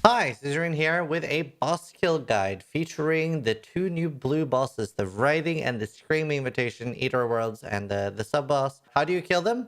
Hi, Zizaran here with a boss kill guide featuring the two new blue bosses, the Writhing and the Screaming Invitation, Eater Worlds, and the sub-boss. How do you kill them?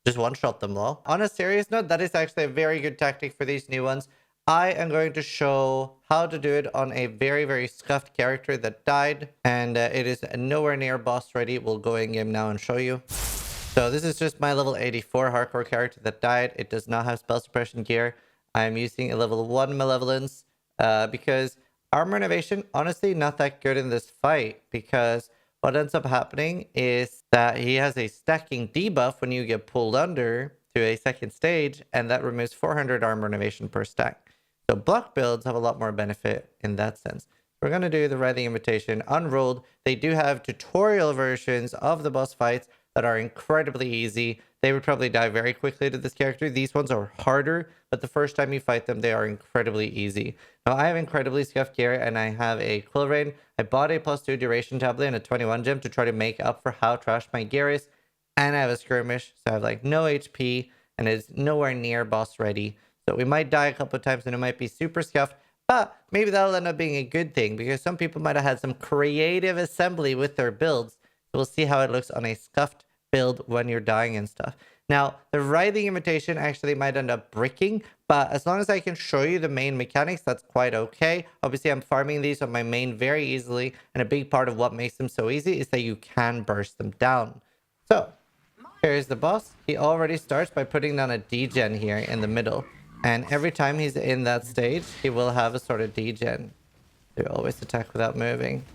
Just one-shot them, lol. On a serious note, that is actually a very good tactic for these new ones. I am going to show how to do it on a very scuffed character that died, and it is nowhere near boss ready. We'll go in-game now and show you. So this is just my level 84 hardcore character that died. It does not have spell suppression gear. I'm using a level 1 Malevolence because Armor Innovation, honestly, not that good in this fight because what ends up happening is that he has a stacking debuff when you get pulled under to a second stage, and that removes 400 Armor Innovation per stack. So block builds have a lot more benefit in that sense. We're going to do the Writhing Invitation unrolled. They do have tutorial versions of the boss fights that are incredibly easy. They would probably die very quickly to this character. These ones are harder, but the first time you fight them, they are incredibly easy. Now, I have incredibly scuffed gear, and I have a Quill Rain. I bought a +2 duration tablet and a 21 gem to try to make up for how trash my gear is. And I have a skirmish, so I have like no HP, and it's nowhere near boss ready. So we might die a couple of times, and it might be super scuffed. But maybe that'll end up being a good thing, because some people might have had some creative assembly with their builds. We'll see how it looks on a scuffed build when you're dying and stuff. Now, the Writhing Invitation actually might end up bricking, but as long as I can show you the main mechanics, that's quite okay. Obviously, I'm farming these on my main very easily, and a big part of what makes them so easy is that you can burst them down. So, here's the boss. He already starts by putting down a degen here in the middle, and every time he's in that stage, he will have a sort of degen. They always attack without moving.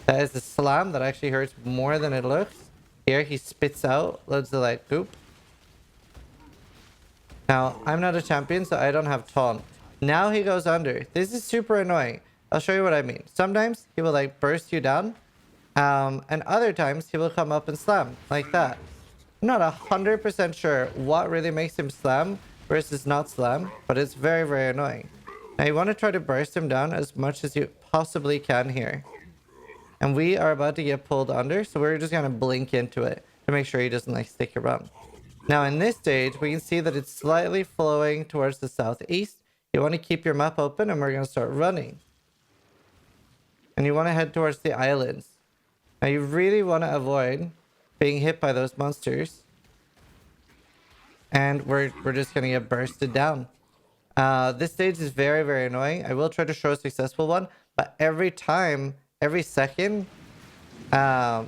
That is a slam that actually hurts more than it looks. Here, he spits out loads of like goop. Now, I'm not a champion, so I don't have taunt. Now he goes under. This is super annoying. I'll show you what I mean. Sometimes he will like burst you down. And other times he will come up and slam like that. I'm not 100% sure what really makes him slam versus not slam, but it's very annoying. Now you want to try to burst him down as much as you possibly can here. And we are about to get pulled under, so we're just going to blink into it to make sure he doesn't like stick around. Now in this stage, we can see that it's slightly flowing towards the southeast. You want to keep your map open, and we're going to start running. And you want to head towards the islands. Now you really want to avoid being hit by those monsters. And we're just going to get bursted down. This stage is very annoying. I will try to show a successful one, but every second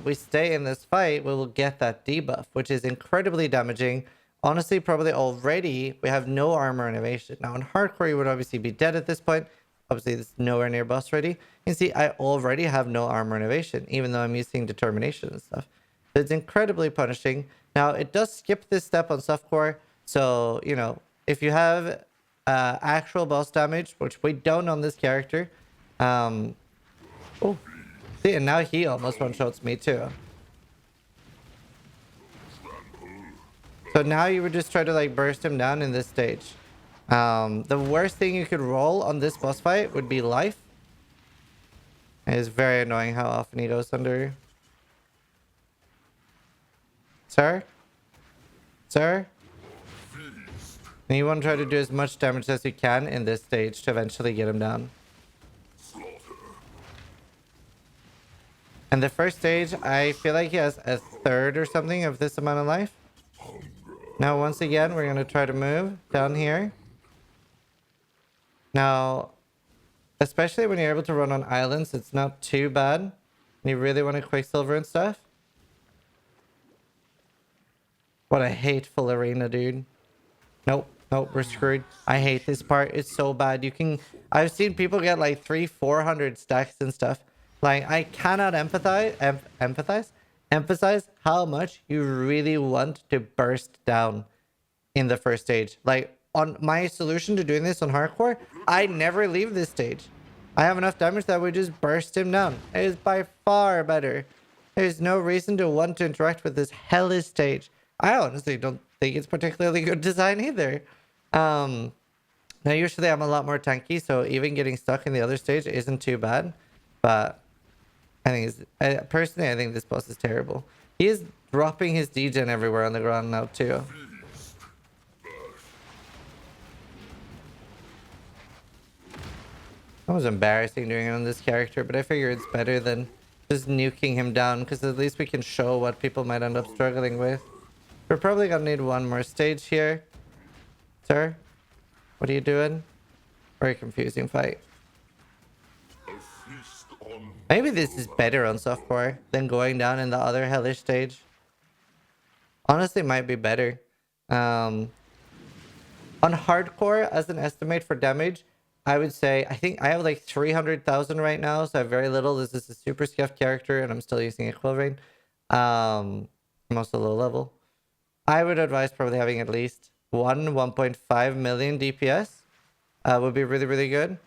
we stay in this fight, we will get that debuff, which is incredibly damaging. Honestly, probably already we have no armor innovation. Now in hardcore, you would obviously be dead at this point. Obviously, this is nowhere near boss ready. You can see I already have no armor innovation, even though I'm using determination and stuff. So it's incredibly punishing. Now, it does skip this step on softcore. So, you know, if you have actual boss damage, which we don't on this character. Oh, see, and now he almost one-shots me too. So now you would just try to like burst him down in this stage. The worst thing you could roll on this boss fight would be life. It is very annoying how often he goes under. Sir? Sir? And you want to try to do as much damage as you can in this stage to eventually get him down. And the first stage, I feel like he has a third or something of this amount of life. Now, once again, we're going to try to move down here. Now, especially when you're able to run on islands, it's not too bad. And you really want to Quicksilver and stuff. What a hateful arena, dude. Nope, we're screwed. I hate this part. It's so bad. I've seen people get like 300-400 stacks and stuff. Like, I cannot emphasize how much you really want to burst down in the first stage. Like, on my solution to doing this on hardcore, I never leave this stage. I have enough damage that we just burst him down. It is by far better. There's no reason to want to interact with this hellish stage. I honestly don't think it's particularly good design either. Now, usually I'm a lot more tanky, so even getting stuck in the other stage isn't too bad. But personally, I think this boss is terrible. He is dropping his degen everywhere on the ground now, too. That was embarrassing doing it on this character, but I figure it's better than just nuking him down, because at least we can show what people might end up struggling with. We're probably gonna need one more stage here. Sir, what are you doing? Very confusing fight. Maybe this is better on softcore than going down in the other hellish stage. Honestly, might be better. On hardcore, as an estimate for damage, I would say, I think I have like 300,000 right now, so I have very little. This is a super scuffed character, and I'm still using a quill rain. I'm also low level. I would advise probably having at least 1.5 million DPS. Would be really, really good.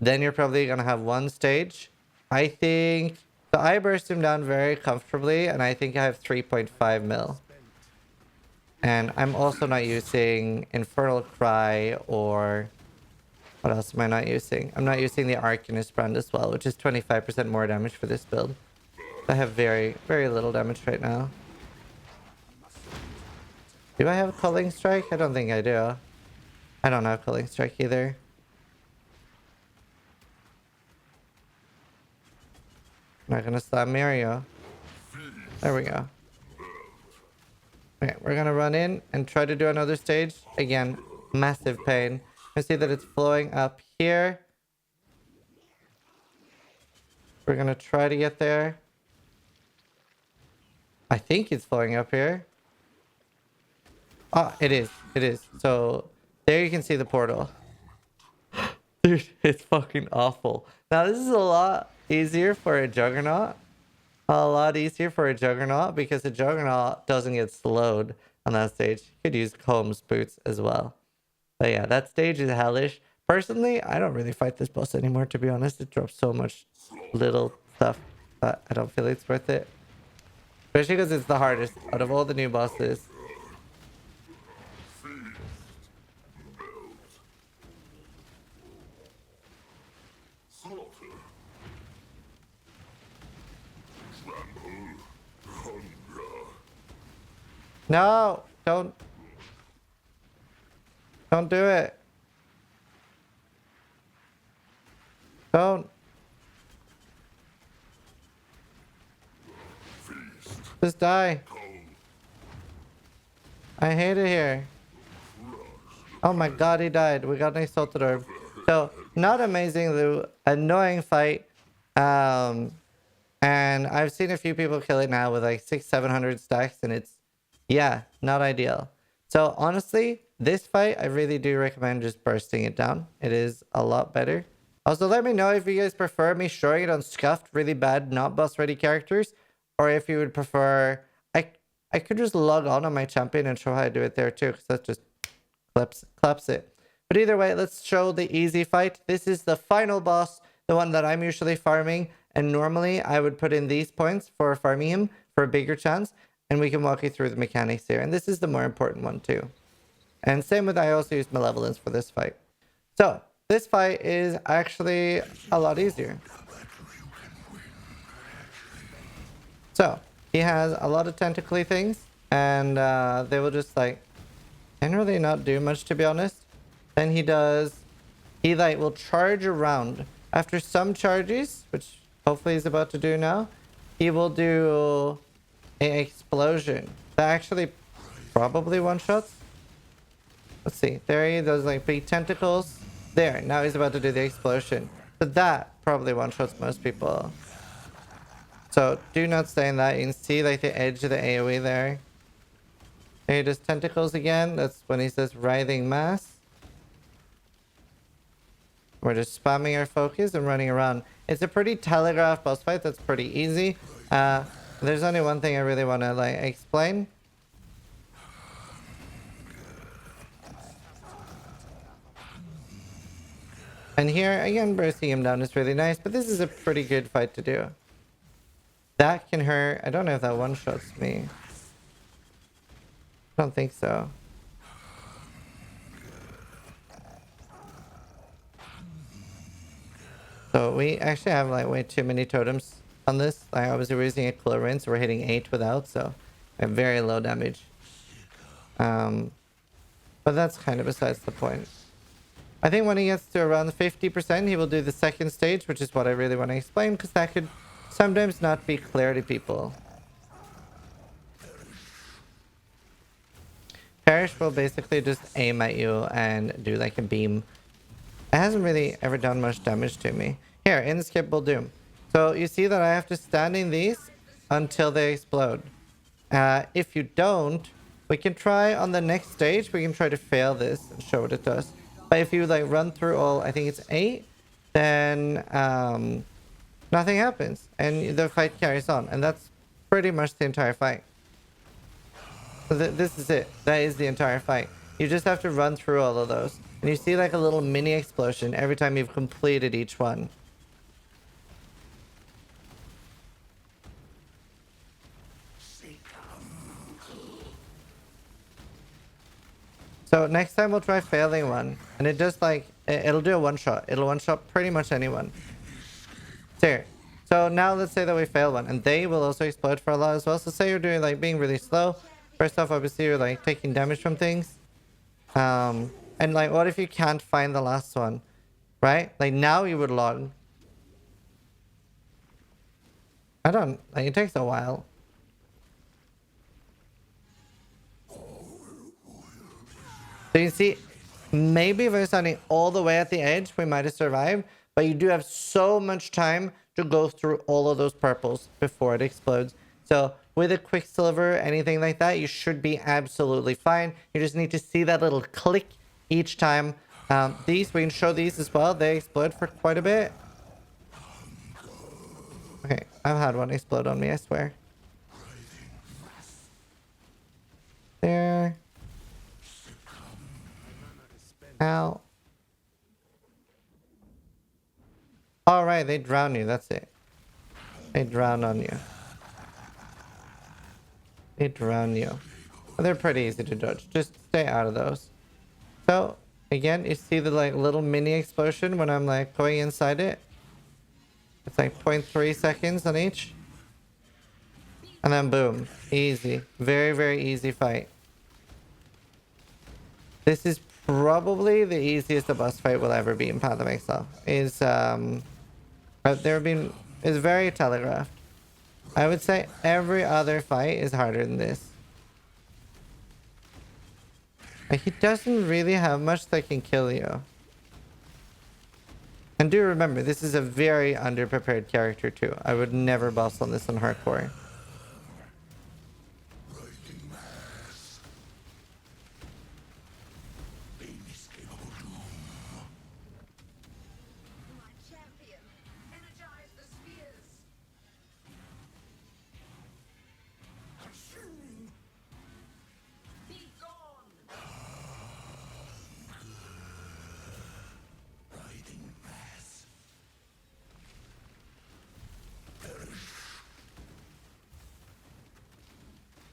Then you're probably going to have one stage. I think... So I burst him down very comfortably, and I think I have 3.5 mil. And I'm also not using Infernal Cry or... What else am I not using? I'm not using the Arcanist brand as well, which is 25% more damage for this build. I have very, very little damage right now. Do I have Culling Strike? I don't think I do. I don't have Culling Strike either. I'm not gonna slam Mario. There we go. Okay, we're gonna run in and try to do another stage. Again, massive pain. You see that it's flowing up here. We're gonna try to get there. I think it's flowing up here. Oh, it is. It is. So there you can see the portal. Dude, it's fucking awful. Now this is a lot easier for a Juggernaut. A lot easier for a Juggernaut because a Juggernaut doesn't get slowed on that stage. You could use Combs Boots as well. But yeah, that stage is hellish. Personally, I don't really fight this boss anymore, to be honest. It drops so much little stuff that I don't feel it's worth it. Especially because it's the hardest out of all the new bosses. No, don't do it. Don't. Just die. I hate it here. Oh my god, he died. We got an Exalted Orb. So, not amazing, though. Annoying fight. And I've seen a few people kill it now with like 600-700 stacks, and it's, yeah, not ideal. So, honestly, this fight, I really do recommend just bursting it down. It is a lot better. Also, let me know if you guys prefer me showing it on scuffed, really bad, not boss ready characters, or if you would prefer... I could just log on my champion and show how I do it there too, because that just claps it. But either way, let's show the easy fight. This is the final boss, the one that I'm usually farming, and normally I would put in these points for farming him for a bigger chance, and we can walk you through the mechanics here. And this is the more important one too. And same with, I also used Malevolence for this fight. So, this fight is actually a lot easier. So, he has a lot of tentacly things, and they will just like generally not do much, to be honest. Then he like will charge around. After some charges, which hopefully he's about to do now, he will do an explosion that actually probably one-shots. Let's see. There he does like big tentacles. There, now he's about to do the explosion. But that probably one-shots most people. So do not stay in that. You can see like the edge of the AoE there. And he does tentacles again. That's when he says Writhing Mass. We're just spamming our focus and running around. It's a pretty telegraphed boss fight. That's pretty easy. There's only one thing I really want to like explain. And here, again, bursting him down is really nice, but this is a pretty good fight to do. That can hurt. I don't know if that one-shots me. I don't think so. So we actually have like way too many totems on this. Like obviously we're using a chlorine, so we're hitting 8 without, so we have very low damage. But that's kind of besides the point. I think when he gets to around 50%, he will do the second stage, which is what I really want to explain, because that could sometimes not be clear to people. Perish will basically just aim at you and do like a beam. It hasn't really ever done much damage to me. Here, Inescapable Doom. So you see that I have to stand in these until they explode. If you don't, we can try on the next stage, we can try to fail this and show what it does. But if you like run through all, I think it's 8, then nothing happens. And the fight carries on. And that's pretty much the entire fight. So this is it. That is the entire fight. You just have to run through all of those. And you see like a little mini explosion every time you've completed each one. So next time we'll try failing one. And it just like, it'll do a one shot. It'll one shot pretty much anyone. Here. So now let's say that we fail one. And they will also explode for a lot as well. So say you're doing like being really slow. First off, obviously you're like taking damage from things. And like what if you can't find the last one? Right? Like now you would log. I don't, like it takes a while. So you see, maybe if I was standing all the way at the edge, we might have survived. But you do have so much time to go through all of those purples before it explodes. So with a Quicksilver, anything like that, you should be absolutely fine. You just need to see that little click each time. These, we can show these as well. They explode for quite a bit. Okay, I've had one explode on me, I swear. There. Ow. Alright, they drown you, that's it. They drown on you. They drown you. They're pretty easy to dodge. Just stay out of those. So, again, you see the like little mini explosion when I'm like going inside it. It's like 0.3 seconds on each. And then boom. Easy. Very, very easy fight. This is probably the easiest a boss fight will ever be in Path of Exile. Is very telegraphed. I would say every other fight is harder than this. Like, he doesn't really have much that can kill you. And do remember, this is a very underprepared character too. I would never boss on this on hardcore.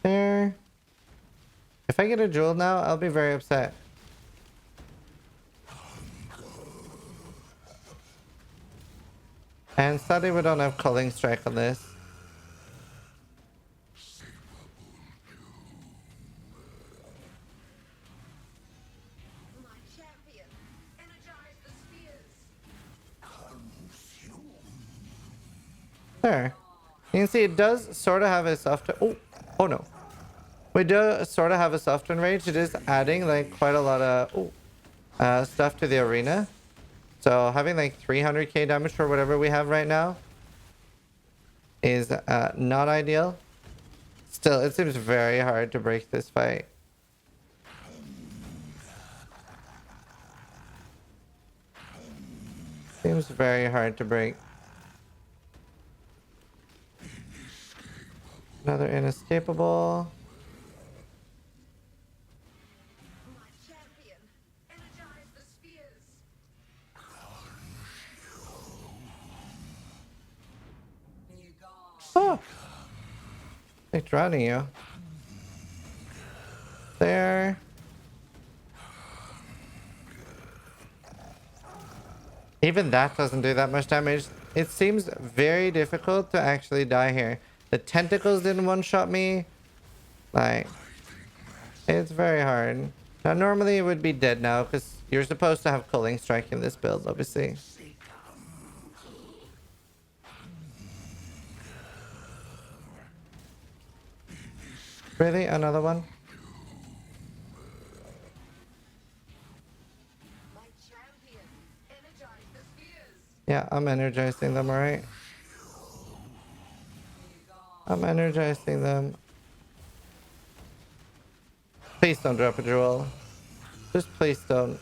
There. If I get a jewel now, I'll be very upset. And sadly we don't have Culling Strike on this. There. You can see it does sort of have a soft... Oh no. We do sort of have a soft enrage. It is adding like quite a lot of stuff to the arena. So having like 300k damage for whatever we have right now is not ideal. Still, it seems very hard to break this fight. Seems very hard to break. Another inescapable. Oh! They're drowning you. There. Even that doesn't do that much damage. It seems very difficult to actually die here. The tentacles didn't one-shot me. Like, it's very hard. Now, normally it would be dead now because You're supposed to have Culling Strike in this build, obviously. Really? Another one? Yeah, I'm energizing them, alright? I'm energizing them. Please don't drop a jewel. Just please don't.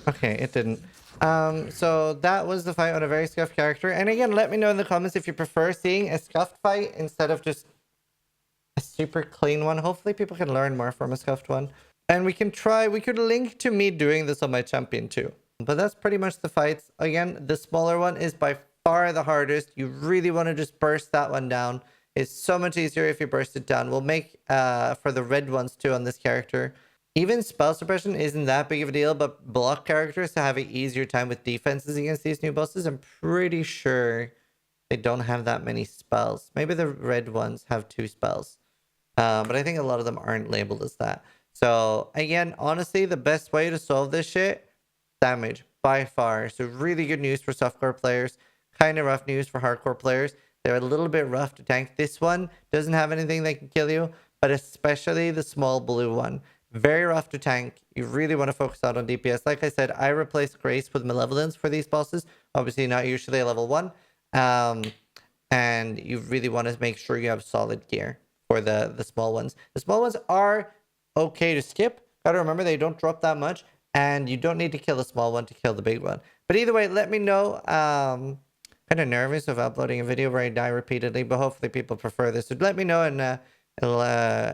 Okay, it didn't. So that was the fight on a very scuffed character. And again, let me know in the comments if you prefer seeing a scuffed fight instead of just a super clean one. Hopefully people can learn more from a scuffed one. And we could link to me doing this on my champion too. But that's pretty much the fights. Again, the smaller one is by far the hardest. You really want to just burst that one down. It's so much easier if you burst it down. We'll make for the red ones too on this character. Even spell suppression isn't that big of a deal, but block characters to have an easier time with defenses against these new bosses. I'm pretty sure they don't have that many spells. Maybe the red ones have 2 spells. But I think a lot of them aren't labeled as that. So again, honestly, the best way to solve this shit, damage by far. So really good news for softcore players. Kind of rough news for hardcore players. They're a little bit rough to tank. This one doesn't have anything that can kill you, but especially the small blue one. Very rough to tank. You really want to focus out on DPS. Like I said, I replaced Grace with Malevolence for these bosses. Obviously not usually a level 1. And you really want to make sure you have solid gear for the small ones. The small ones are okay to skip. Gotta remember they don't drop that much. And you don't need to kill the small one to kill the big one. But either way, let me know. Kind of nervous of uploading a video where I die repeatedly. But hopefully people prefer this. So let me know and it'll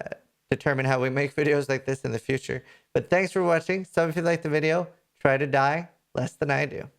determine how we make videos like this in the future. But thanks for watching. So if you liked the video, try to die less than I do.